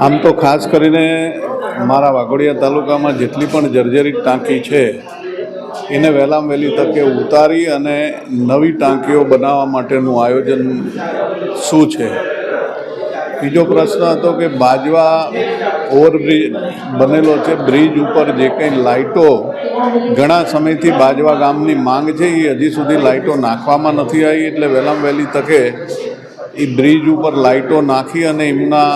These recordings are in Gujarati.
આમ તો ખાસ કરીને મારા વાઘોડિયા તાલુકામાં જેટલી પણ જર્જરિત ટાંકી છે એને વહેલામાં વહેલી તકે ઉતારી અને નવી ટાંકીઓ બનાવવા માટેનું આયોજન શું છે. બીજો પ્રશ્ન હતો કે બાજવા ઓવરબ્રિજ બનેલો છે, બ્રિજ ઉપર જે કંઈ લાઇટો ઘણા સમયથી બાજવા ગામની માંગ છે એ હજી સુધી લાઇટો નાખવામાં નથી આવી, એટલે વહેલામાં વહેલી તકે એ બ્રિજ ઉપર લાઇટો નાખી અને એમના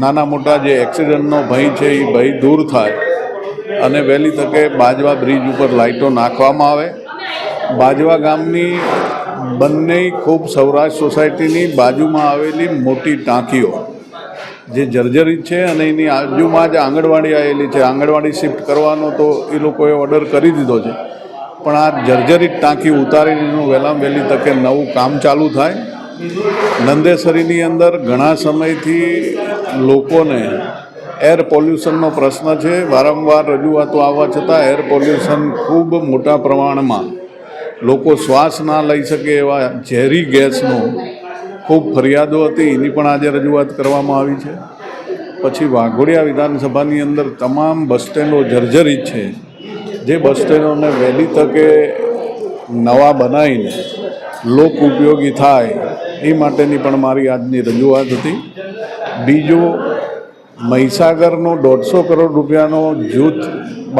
નાના મોટા જે એક્સિડન્ટનો ભય છે એ ભય દૂર થાય અને વહેલી તકે બાજવા બ્રિજ ઉપર લાઇટો નાખવામાં આવે. બાજવા ગામની બંને ખૂબ સૌરાષ્ટ્ર સોસાયટીની બાજુમાં આવેલી મોટી ટાંકીઓ જે જર્જરિત છે અને એની બાજુમાં જ આંગણવાડી આવેલી છે, આંગણવાડી શિફ્ટ કરવાનો તો એ લોકોએ ઓર્ડર કરી દીધો છે, પણ આ જર્જરિત ટાંકી ઉતારીને વહેલામાં વહેલી તકે નવું કામ ચાલુ થાય. નંદેસરીની અંદર ઘણા સમયથી લોકોને એર પોલ્યુશનનો પ્રશ્ન છે. વારંવાર રજૂઆતો આવવા છતાં એર પોલ્યુશન ખૂબ મોટા પ્રમાણમાં લોકો શ્વાસ ના લઈ શકે એવા ઝેરી ગેસનો ખૂબ ફરિયાદો હતી, એની પણ આજે રજૂઆત કરવામાં આવી છે. પછી વાઘોડિયા વિધાનસભાની અંદર તમામ બસ સ્ટેન્ડો જર્જરિત છે, જે બસ સ્ટેન્ડોને વહેલી તકે નવા બનાવીને લોક ઉપયોગી થાય એ માટેની પણ મારી આજની રજૂઆત હતી. બીજું, મહીસાગરનો 150 કરોડ રૂપિયાનો જૂથ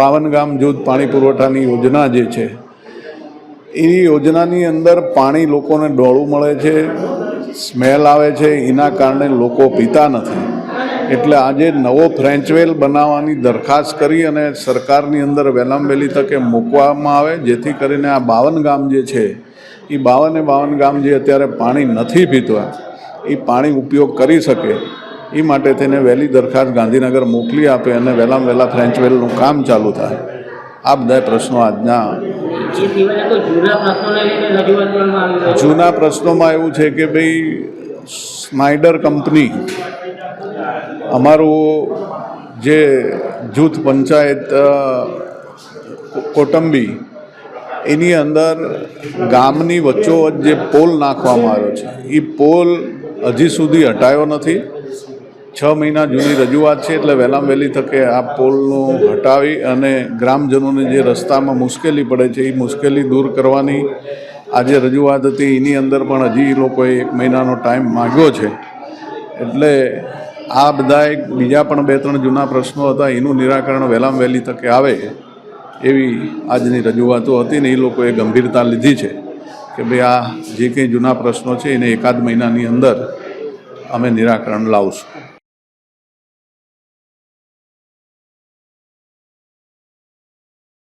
52 ગામ જૂથ પાણી પુરવઠાની યોજના જે છે એ યોજનાની અંદર પાણી લોકોને ડોળું મળે છે, સ્મેલ આવે છે, એના કારણે લોકો પીતા નથી. એટલે આજે નવો ફ્રેન્ચવેલ બનાવવાની દરખાસ્ત કરી અને સરકારની અંદર વહેલામાં વહેલી તકે મૂકવામાં આવે, જેથી કરીને આ 52 ગામ જે છે એ 52 ગામ જે અત્યારે પાણી નથી પીતા એ પાણી ઉપયોગ કરી શકે એ માટે તેને વહેલી દરખાસ્ત ગાંધીનગર મોકલી આપે અને વહેલામાં વહેલા ફ્રેન્ચવેલનું કામ ચાલુ થાય. આ બધા પ્રશ્નો આજના જૂના પ્રશ્નોમાં એવું છે કે ભાઈ સ્નાઇડર કંપની અમારું જે જૂથ પંચાયત કોટંબી એની અંદર ગામની વચ્ચોવચ્ચ જે પોલ નાખવામાં આવ્યો છે એ પોલ હજી સુધી હટાયો નથી. 6 મહિના જૂની રજૂઆત છે, એટલે વહેલામાં વહેલી તકે આ પોલનું હટાવી અને ગ્રામજનોને જે રસ્તામાં મુશ્કેલી પડે છે એ મુશ્કેલી દૂર કરવાની આજે રજૂઆત હતી. એની અંદર પણ હજી એ લોકોએ 1 મહિનાનો ટાઈમ માગ્યો છે. એટલે આ બધા બીજા પણ 2-3 જૂના પ્રશ્નો હતા, એનું નિરાકરણ વહેલામાં વહેલી તકે આવે એવી આજની રજૂઆતો હતી ને એ લોકોએ ગંભીરતા લીધી છે કે ભાઈ આ જે કંઈ જૂના પ્રશ્નો છે એને 1-8 મહિનાની અંદર અમે નિરાકરણ લાવશું.